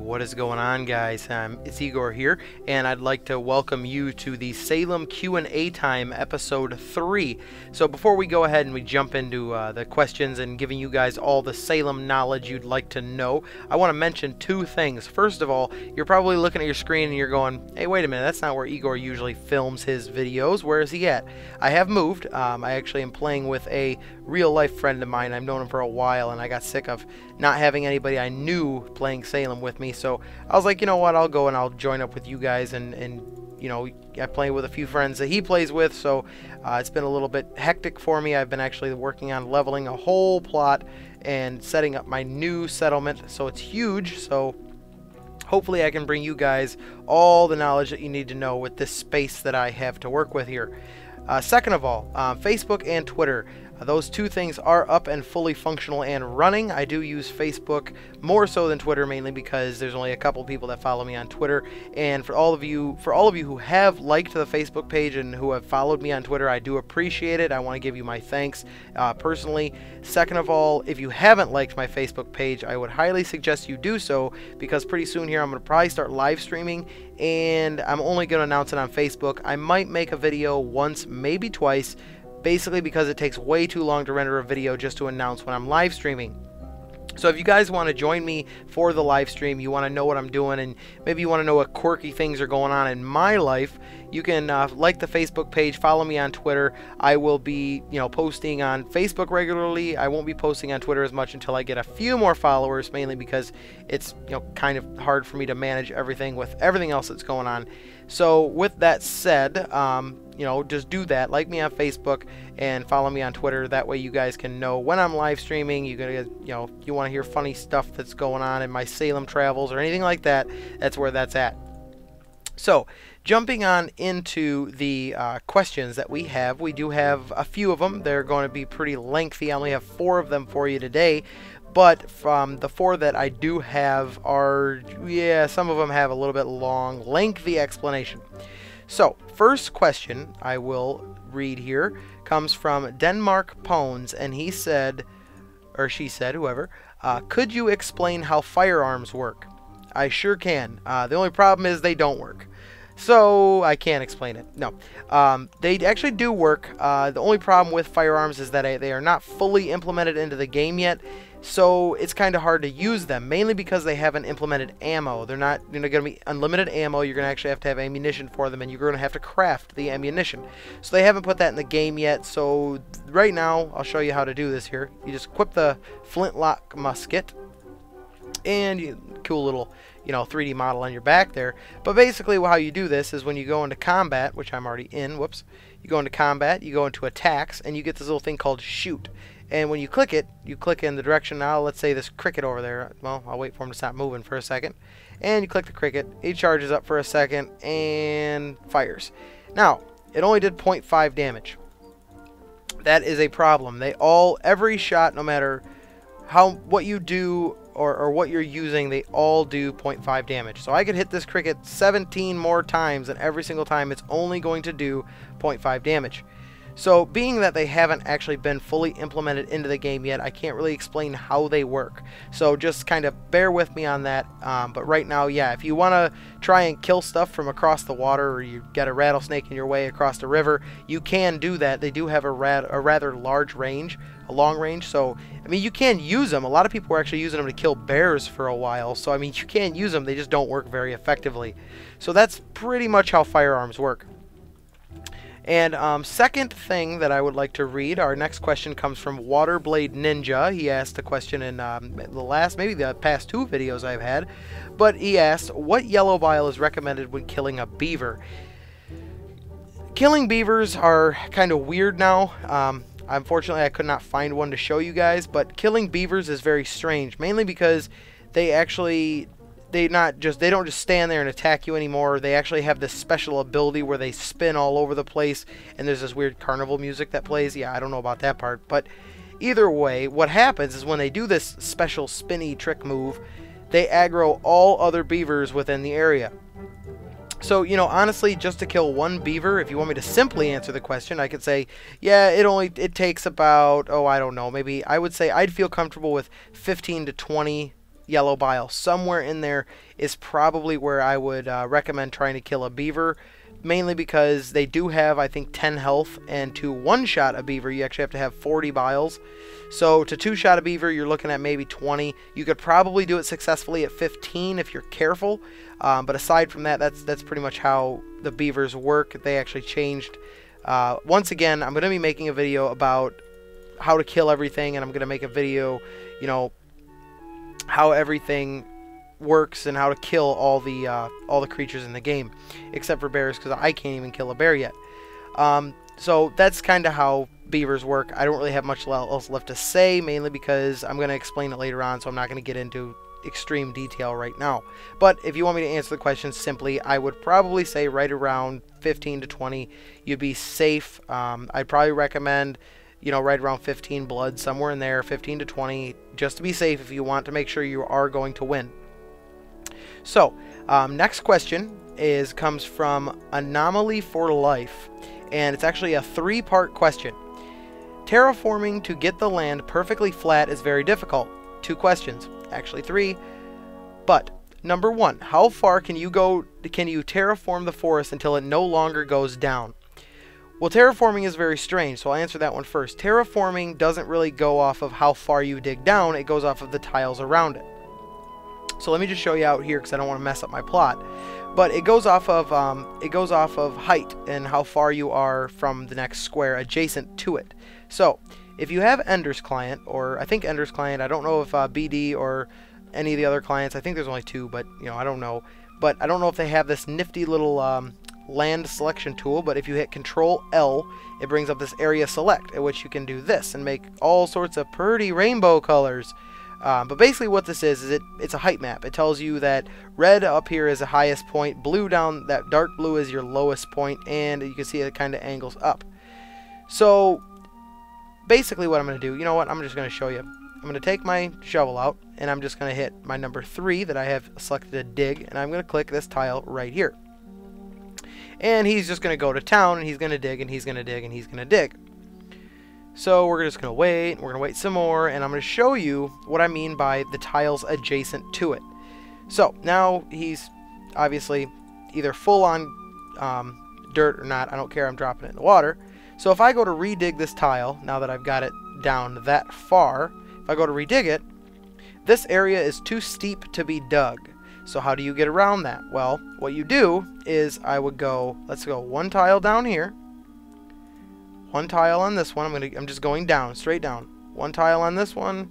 What is going on, guys? It's Igor here, and I'd like to welcome you to the Salem Q&A time, episode 3. So before we go ahead and we jump into the questions and giving you guys all the Salem knowledge you'd like to know, I want to mention two things. First of all, you're probably looking at your screen and you're going, hey, wait a minute, that's not where Igor usually films his videos. Where is he at? I have moved. I actually am playing with a real-life friend of mine. I've known him for a while, and I got sick of not having anybody I knew playing Salem with me, so I was like, you know what, I'll go and I'll join up with you guys, and you know, I play with a few friends that he plays with, so it's been a little bit hectic for me. I've been actually working on leveling a whole plot and setting up my new settlement, so it's huge, so hopefully I can bring you guys all the knowledge that you need to know with this space that I have to work with here. Second of all, Facebook and Twitter. Those two things are up and fully functional and running. I do use Facebook more so than Twitter, mainly because there's only a couple people that follow me on Twitter. And for all of you who have liked the Facebook page and who have followed me on Twitter, I do appreciate it. I want to give you my thanks personally. Second of all, if you haven't liked my Facebook page, I would highly suggest you do so, because pretty soon here I'm going to probably start live streaming, and I'm only going to announce it on Facebook. I might make a video once, maybe twice, basically because it takes way too long to render a video just to announce when I'm live streaming. So if you guys want to join me for the live stream, you want to know what I'm doing, and maybe you want to know what quirky things are going on in my life, you can like the Facebook page, follow me on Twitter. I will be, posting on Facebook regularly. I won't be posting on Twitter as much until I get a few more followers, mainly because it's, kind of hard for me to manage everything with everything else that's going on. So with that said, just do that. Like me on Facebook and follow me on Twitter. That way you guys can know when I'm live streaming. You want to hear funny stuff that's going on in my Salem travels or anything like that, that's where that's at. So, jumping on into the questions that we do have a few of them. They're going to be pretty lengthy. I only have 4 of them for you today. But from the 4 that I do have are, some of them have a little bit long, lengthy explanation. So, first question I will read here comes from Denmark Pones, and he said, or she said, whoever, could you explain how firearms work? I sure can. The only problem is they don't work. So, I can't explain it. No. They actually do work. The only problem with firearms is that they are not fully implemented into the game yet. So it's kind of hard to use them, mainly because they haven't implemented ammo. They're not going to be unlimited ammo. You're going to actually have to have ammunition for them, and you're going to have to craft the ammunition. So they haven't put that in the game yet. So right now, I'll show you how to do this here. You just equip the flintlock musket, and cool little 3D model on your back there. But basically how you do this is when you go into combat, which I'm already in, whoops, you go into combat, you go into attacks, and you get this little thing called shoot. And when you click it, you click in the direction. Now let's say this cricket over there, well, I'll wait for him to stop moving for a second, and you click the cricket, he charges up for a second and fires. Now it only did 0.5 damage. That is a problem. Every shot, no matter what you do or what you're using, they all do 0.5 damage. So I could hit this cricket 17 more times, and every single time it's only going to do 0.5 damage. So being that they haven't actually been fully implemented into the game yet, I can't really explain how they work. So just kind of bear with me on that. But right now, if you want to try and kill stuff from across the water, or you got a rattlesnake in your way across the river, you can do that. They do have a rather large range, a long range. So, I mean, you can use them. A lot of people were actually using them to kill bears for a while. So, I mean, you can use them. They just don't work very effectively. So that's pretty much how firearms work. And second thing that I would like to read, our next question comes from Waterblade Ninja. He asked a question in maybe the past 2 videos I've had. But he asked, what yellow bile is recommended when killing a beaver? Killing beavers are kind of weird now. Unfortunately, I could not find one to show you guys. But killing beavers is very strange, mainly because they actually... They don't just stand there and attack you anymore. They actually have this special ability where they spin all over the place, and there's this weird carnival music that plays. Yeah, I don't know about that part, but either way, what happens is when they do this special spinny trick move, they aggro all other beavers within the area. So, honestly, just to kill one beaver, if you want me to simply answer the question, I could say, yeah, it takes about, I don't know, maybe I would say I'd feel comfortable with 15 to 20 yellow bile. Somewhere in there is probably where I would recommend trying to kill a beaver, mainly because they do have, I think, 10 health, and to one-shot a beaver, you actually have to have 40 biles. So to two-shot a beaver, you're looking at maybe 20. You could probably do it successfully at 15 if you're careful, but aside from that, that's pretty much how the beavers work. They actually changed. Once again, I'm going to be making a video about how to kill everything, and I'm going to make a video, you know, how everything works and how to kill all the creatures in the game, except for bears, because I can't even kill a bear yet. So that's kind of how beavers work. I don't really have much else left to say, mainly because I'm going to explain it later on, so I'm not going to get into extreme detail right now. But if you want me to answer the question simply, I would probably say right around 15 to 20 you'd be safe. I'd probably recommend, you know, right around 15 blood, somewhere in there, 15 to 20, just to be safe if you want to make sure you are going to win. So, next question comes from Anomaly for Life, and it's actually a 3-part question. Terraforming to get the land perfectly flat is very difficult. 2 questions, actually 3. But number 1, how far can you terraform the forest until it no longer goes down? Well, terraforming is very strange, so I'll answer that one first. Terraforming doesn't really go off of how far you dig down, it goes off of the tiles around it. So let me just show you out here because I don't want to mess up my plot. But it goes off of height and how far you are from the next square adjacent to it. So if you have Ender's Client, or I think Ender's Client, I don't know if BD or any of the other clients, I think there's only 2, but you know, I don't know. But I don't know if they have this nifty little land selection tool, but if you hit Control L, it brings up this area select, at which you can do this and make all sorts of pretty rainbow colors. But basically what this is it's a height map. It tells you that red up here is the highest point, blue down, that dark blue is your lowest point, and you can see it kind of angles up. So basically what I'm going to do, you know what, I'm just going to show you. I'm going to take my shovel out, and I'm just going to hit my number 3 that I have selected to dig, and I'm going to click this tile right here. And he's just going to go to town, and he's going to dig, and he's going to dig, and he's going to dig. So we're just going to wait, and we're going to wait some more, and I'm going to show you what I mean by the tiles adjacent to it. So now he's obviously either full on dirt or not. I don't care, I'm dropping it in the water. So if I go to redig this tile, now that I've got it down that far, if I go to redig it, this area is too steep to be dug. So how do you get around that? Well, what you do is I would go, let's go 1 tile down here, 1 tile on this one. I'm just going down, straight down. 1 tile on this one,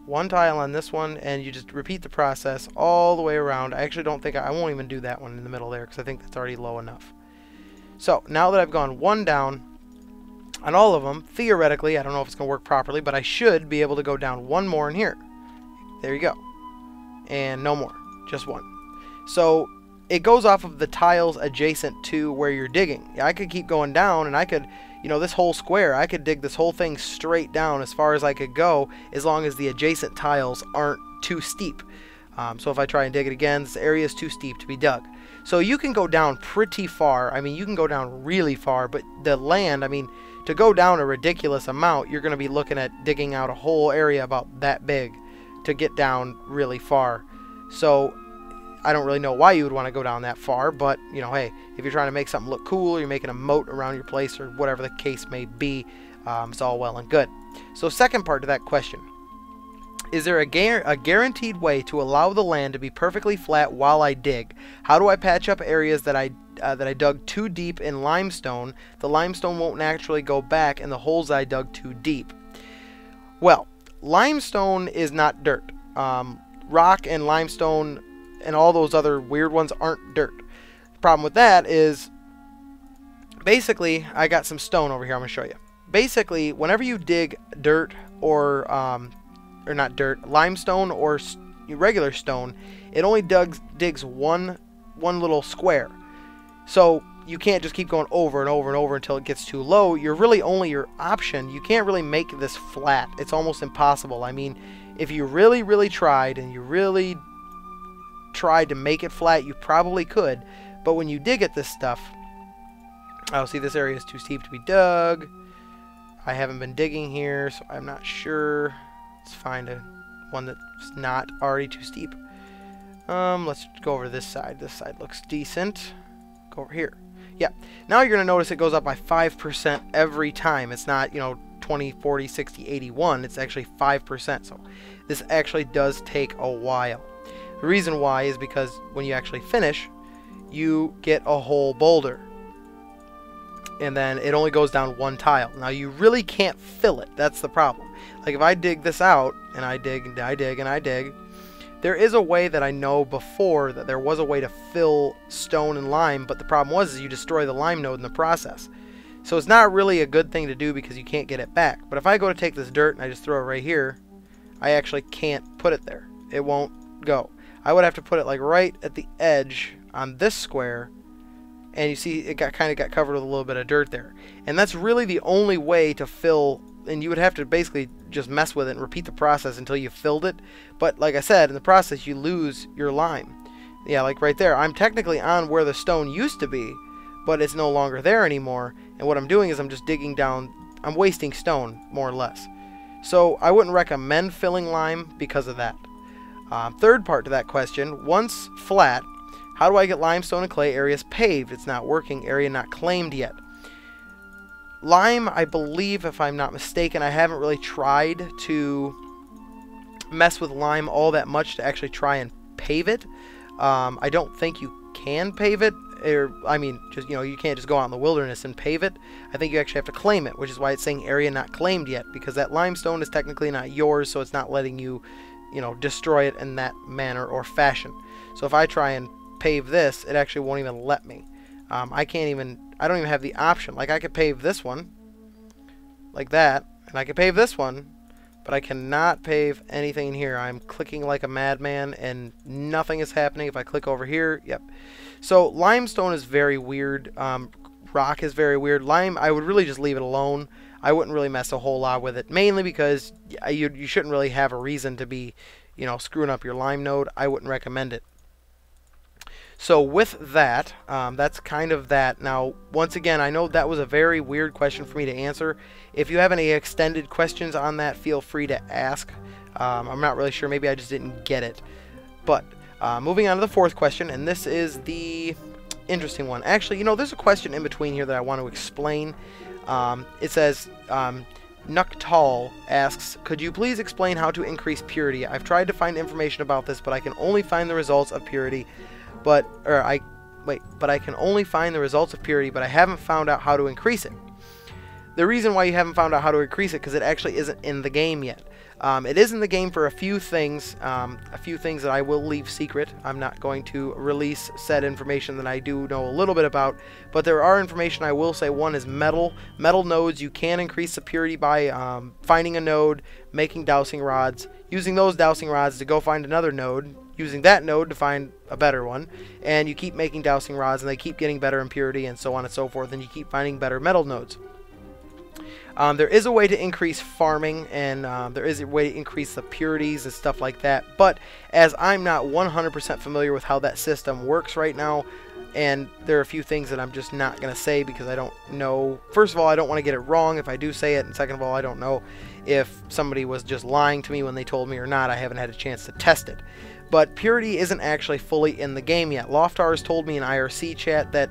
1 tile on this one, and you just repeat the process all the way around. I actually don't think I won't even do that one in the middle there because I think that's already low enough. So now that I've gone 1 down on all of them, theoretically, I don't know if it's going to work properly, but I should be able to go down 1 more in here. There you go. And no more, just 1. So it goes off of the tiles adjacent to where you're digging. I could keep going down, and I could, you know, this whole square, I could dig this whole thing straight down as far as I could go, as long as the adjacent tiles aren't too steep. So if I try and dig it again, this area is too steep to be dug. So you can go down pretty far. I mean, you can go down really far, but the land, I mean, to go down a ridiculous amount, you're going to be looking at digging out a whole area about that big to get down really far. So I don't really know why you would want to go down that far, but, you know, hey, if you're trying to make something look cool, or you're making a moat around your place, or whatever the case may be, it's all well and good. So second part to that question. Is there a guaranteed way to allow the land to be perfectly flat while I dig? How do I patch up areas that I dug too deep in limestone? The limestone won't naturally go back, and the holes I dug too deep. Well, limestone is not dirt. Rock and limestone and all those other weird ones aren't dirt. The problem with that is, basically, I got some stone over here I'm going to show you. Basically, whenever you dig dirt or not dirt, limestone or regular stone, it only digs one little square. So you can't just keep going over and over and over until it gets too low. You're really only your option. You can't really make this flat. It's almost impossible. I mean, if you really, really tried, and you really tried to make it flat, you probably could. But when you dig at this stuff, oh, see, this area is too steep to be dug. I haven't been digging here, so I'm not sure. Let's find one that's not already too steep. Let's go over this side. This side looks decent. Go over here. Yeah. Now you're going to notice it goes up by 5% every time. It's not, 20, 40, 60, 81. It's actually 5%. So this actually does take a while. The reason why is because when you actually finish, you get a whole boulder. And then it only goes down one tile. Now you really can't fill it. That's the problem. Like if I dig this out, and I dig, and I dig, and I dig, there is a way that I know before that there was a way to fill stone and lime, but the problem was is you destroy the lime node in the process. So it's not really a good thing to do because you can't get it back. But if I go to take this dirt and I just throw it right here, I actually can't put it there. It won't go. I would have to put it like right at the edge on this square, and you see it kind of got covered with a little bit of dirt there. And that's really the only way to fill, and you would have to basically just mess with it and repeat the process until you filled it. But like I said, in the process you lose your lime. Yeah, like right there, I'm technically on where the stone used to be, but it's no longer there anymore. And what I'm doing is I'm just digging down, I'm wasting stone, more or less. So I wouldn't recommend filling lime because of that. Third part to that question, once flat, how do I get limestone and clay areas paved? It's not working, area not claimed yet. Lime, I believe, if I'm not mistaken, I haven't really tried to mess with lime all that much to actually try and pave it. I don't think you can pave it, or I mean, just you can't just go out in the wilderness and pave it. I think you actually have to claim it, which is why it's saying area not claimed yet, because that limestone is technically not yours, so it's not letting you, destroy it in that manner or fashion. So if I try and pave this, it actually won't even let me. I don't even have the option. Like I could pave this one like that, and I could pave this one, but I cannot pave anything in here. I'm clicking like a madman and nothing is happening. If I click over here, yep. So limestone is very weird. Rock is very weird. Lime, I would really just leave it alone. I wouldn't really mess a whole lot with it, mainly because you shouldn't really have a reason to be, screwing up your lime node. I wouldn't recommend it. So with that, that's kind of that. Now, once again, I know that was a very weird question for me to answer. If you have any extended questions on that, feel free to ask. I'm not really sure. Maybe I just didn't get it. But moving on to the fourth question, and this is the interesting one. Actually, there's a question in between here that I want to explain. It says, Nuktal asks, could you please explain how to increase purity? I've tried to find information about this, but I can only find the results of purity. But I can only find the results of purity, but I haven't found out how to increase it. The reason why you haven't found out how to increase it, because it actually isn't in the game yet. It is in the game for a few things that I will leave secret. I'm not going to release said information that I do know a little bit about, but there are information I will say. One is metal. Metal nodes, you can increase the purity by finding a node, making dowsing rods, using those dowsing rods to go find another node, using that node to find a better one, and you keep making dowsing rods and they keep getting better in purity and so on and so forth, and you keep finding better metal nodes. There is a way to increase farming, and there is a way to increase the purities and stuff like that, but as I'm not 100% familiar with how that system works right now, and there are a few things that I'm just not going to say because I don't know. First of all, I don't want to get it wrong if I do say it, and second of all, I don't know if somebody was just lying to me when they told me or not. I haven't had a chance to test it. But purity isn't actually fully in the game yet. Loftar has told me in IRC chat that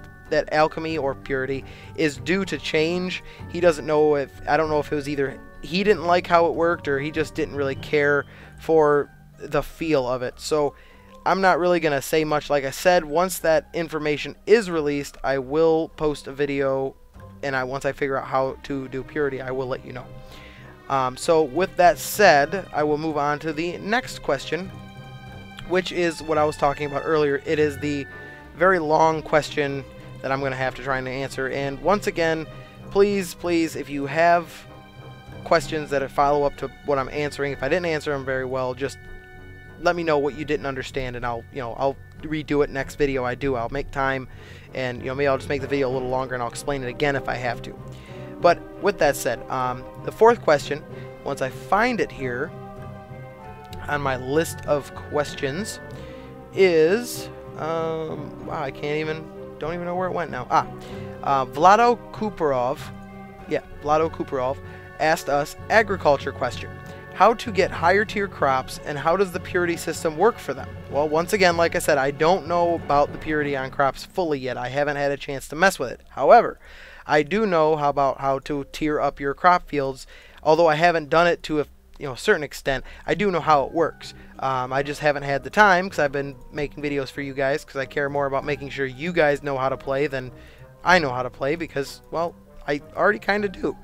alchemy or purity is due to change. He doesn't know if, I don't know if it was either he didn't like how it worked or he just didn't really care for the feel of it. So I'm not really going to say much. Like I said, once that information is released, I will post a video, and once I figure out how to do purity, I will let you know. So with that said, I will move on to the next question, which is what I was talking about earlier. It is the very long question that I'm going to have to try and answer. And once again, please, if you have questions that follow up to what I'm answering, if I didn't answer them very well, just let me know what you didn't understand, and I'll redo it next video I do. I'll make time, and maybe I'll just make the video a little longer, and I'll explain it again if I have to. But with that said, the fourth question, once I find it here on my list of questions, is wow, I don't even know where it went now. Vlado Kuparov asked us agriculture question. how to get higher tier crops and how does the purity system work for them. Well, once again, like I said, I don't know about the purity on crops fully yet. I haven't had a chance to mess with it. However, I do know about how to tier up your crop fields. Although I haven't done it to a certain extent, I do know how it works. I just haven't had the time because I've been making videos for you guys because I care more about making sure you guys know how to play than I know how to play because, well, I already kind of do.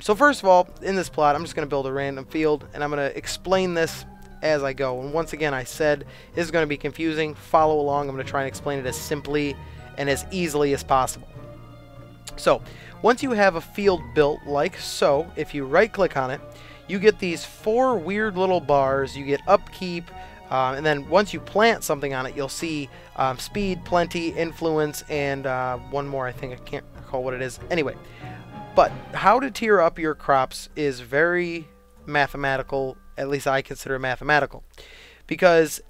So first of all, in this plot, I'm just going to build a random field and I'm going to explain this as I go. And once again, I said this is going to be confusing. Follow along. I'm going to try and explain it as simply and as easily as possible. So once you have a field built like so, if you right click on it, you get these 4 weird little bars. You get upkeep, and then once you plant something on it, you'll see speed, plenty, influence, and one more. I think I can't recall what it is. Anyway, but how to tier up your crops is very mathematical. At least I consider it mathematical, because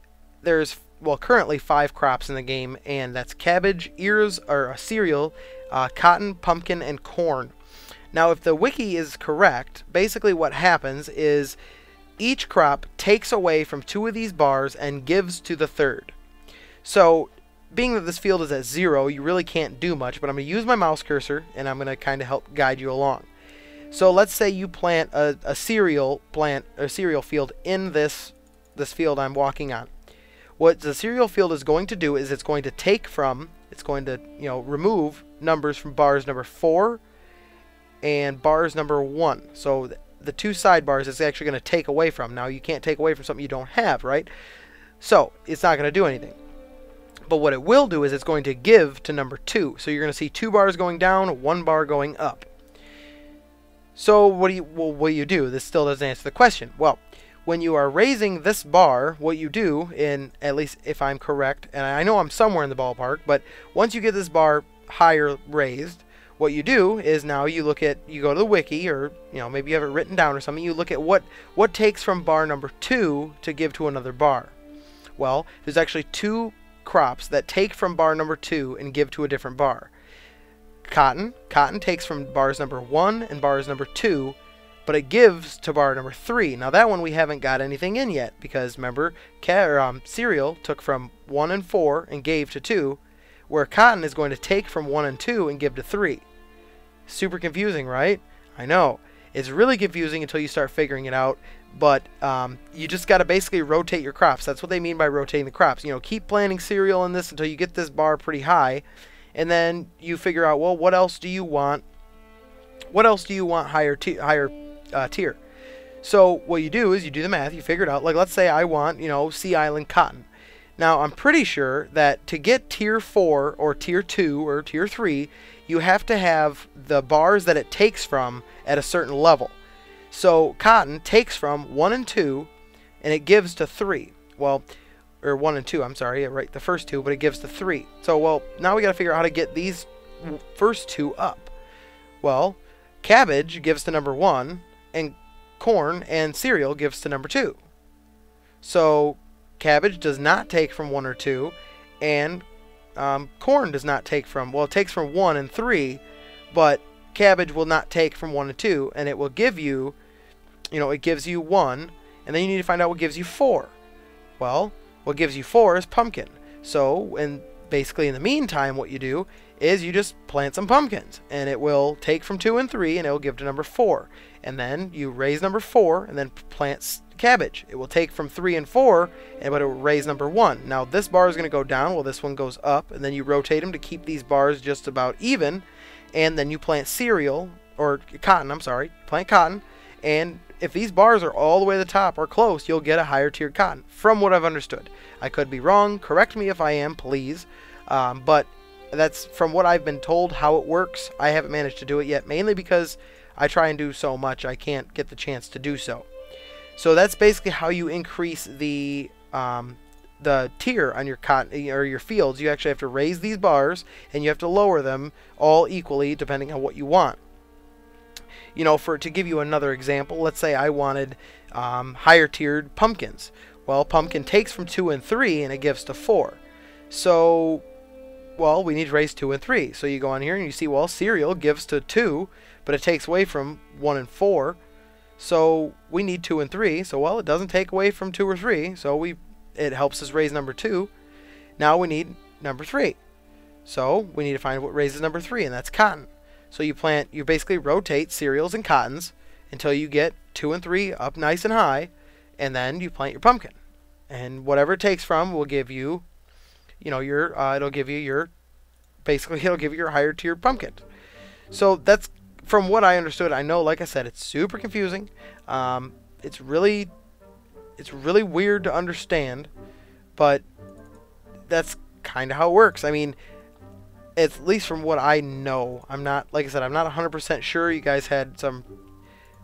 there's, well, currently 5 crops in the game, and that's cabbage, ears, or cereal, cotton, pumpkin, and corn. Now, if the wiki is correct, basically what happens is each crop takes away from 2 of these bars and gives to the 3rd. So, being that this field is at 0, you really can't do much, but I'm going to use my mouse cursor, and I'm going to kind of help guide you along. So, let's say you plant a cereal field in this field I'm walking on. What the cereal field is going to do is it's going to remove numbers from bars number 4 and bars number 1. So the 2 sidebars it's actually going to take away from. Now you can't take away from something you don't have, right? So it's not going to do anything. But what it will do is it's going to give to number 2. So you're going to see 2 bars going down, 1 bar going up. So what do you do? This still doesn't answer the question. Well, when you are raising this bar, what you do, at least if I'm correct, and I know I'm somewhere in the ballpark, but once you get this bar higher raised, what you do is now you go to the wiki, or maybe you have it written down or something. You look at what takes from bar number 2 to give to another bar. Well, there's actually 2 crops that take from bar number 2 and give to a different bar. Cotton takes from bars number 1 and bars number 2, but it gives to bar number 3. Now that one we haven't got anything in yet because remember, cereal took from 1 and 4 and gave to 2. Where cotton is going to take from 1 and 2 and give to 3. Super confusing, right? I know. It's really confusing until you start figuring it out, but you just got to basically rotate your crops. That's what they mean by rotating the crops. Keep planting cereal in this until you get this bar pretty high, and then you figure out, well, what else do you want? What else do you want higher tier? So what you do is you do the math, you figure it out. Like let's say I want, Sea Island cotton. Now, I'm pretty sure that to get tier 4 or tier 2 or tier 3, you have to have the bars that it takes from at a certain level. So, cotton takes from 1 and 2, and it gives to 3. Well, or 1 and 2, I'm sorry, right, the first 2, but it gives to 3. So, well, now we got to figure out how to get these first 2 up. Well, cabbage gives to number 1, and corn and cereal gives to number 2. So, cabbage does not take from 1 or 2, and corn does not take from, well, it takes from 1 and 3, but cabbage will not take from 1 and 2, and it will give you, it gives you 1, and then you need to find out what gives you 4. Well, what gives you 4 is pumpkin. So, and basically in the meantime, what you do is you just plant some pumpkins, and it will take from 2 and 3, and it will give to number 4. And then you raise number 4, and then plant cabbage. It will take from 3 and 4, but it will raise number 1. Now this bar is going to go down while this one goes up, and then you rotate them to keep these bars just about even, and then you plant cereal, or cotton, I'm sorry, plant cotton, and if these bars are all the way to the top or close, you'll get a higher tiered cotton, from what I've understood. I could be wrong, correct me if I am, please, but that's from what I've been told how it works. I haven't managed to do it yet, mainly because I try and do so much I can't get the chance to do so. So that's basically how you increase the tier on your cotton or your fields. You actually have to raise these bars and you have to lower them all equally depending on what you want. To give you another example, let's say I wanted higher tiered pumpkins. Well, pumpkin takes from 2 and 3 and it gives to 4. So, well, we need to raise 2 and 3. So you go on here and you see, well, cereal gives to 2, but it takes away from 1 and 4. So we need 2 and 3. So, well, it doesn't take away from 2 or 3. So it helps us raise number 2. Now we need number 3. So we need to find what raises number 3, and that's cotton. So you basically rotate cereals and cottons until you get 2 and 3 up nice and high, and then you plant your pumpkin. And whatever it takes from will give you, it'll give you your higher tiered pumpkin. So that's from what I understood. I know, like I said, it's super confusing. It's really weird to understand, but that's kind of how it works. I mean, at least from what I know, I'm not 100% sure. You guys had some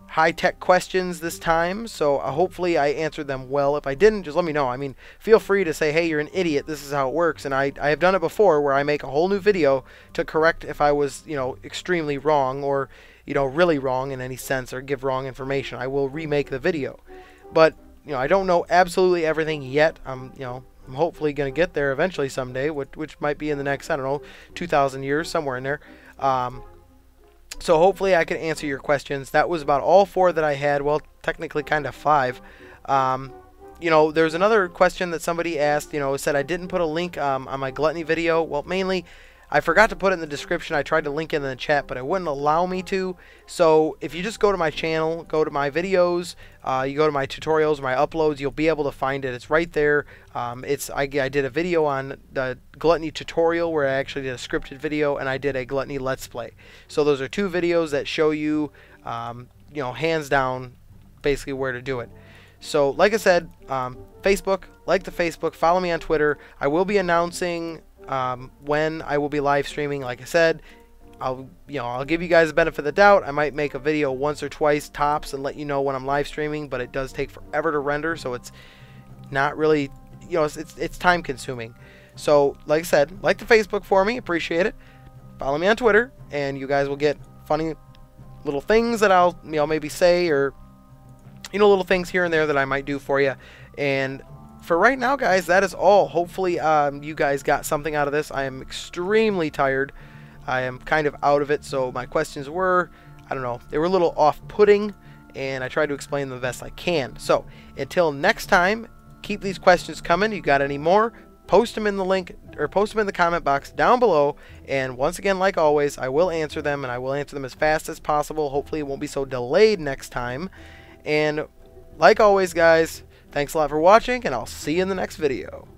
high-tech questions this time, so hopefully I answered them well. If I didn't, just let me know. I mean, feel free to say, hey, you're an idiot, this is how it works. And I have done it before, where I make a whole new video to correct if I was, extremely wrong, or, really wrong in any sense, or give wrong information. I will remake the video. But, I don't know absolutely everything yet. I'm hopefully going to get there eventually someday, which might be in the next, 2,000 years, somewhere in there. So hopefully I can answer your questions. That was about all 4 that I had. Well, technically kind of 5. There's another question that somebody asked, said I didn't put a link on my gluttony video. Well, mainly I forgot to put it in the description. I tried to link it in the chat, but it wouldn't allow me to. So if you just go to my channel, go to my videos, you go to my tutorials, my uploads, you'll be able to find it. It's right there. I did a video on the gluttony tutorial where I actually did a scripted video, and I did a gluttony let's play. So those are 2 videos that show you, hands down, basically where to do it. So like I said, Facebook, like the Facebook, follow me on Twitter. I will be announcing when I will be live streaming. Like I said, I'll give you guys the benefit of the doubt. I might make a video once or twice tops and let you know when I'm live streaming, but it does take forever to render, so it's not really, it's time consuming. So like I said, like the Facebook for me, appreciate it. Follow me on Twitter, and you guys will get funny little things that I'll maybe say, or little things here and there that I might do for you. And for right now, guys, that is all. Hopefully you guys got something out of this. I am extremely tired. I am kind of out of it, so my questions were, I don't know, they were a little off-putting, and I tried to explain them the best I can. So until next time, keep these questions coming. You got any more? Post them in the link, or post them in the comment box down below, and once again, like always, I will answer them, and I will answer them as fast as possible. Hopefully it won't be so delayed next time. And like always, guys, thanks a lot for watching, and I'll see you in the next video.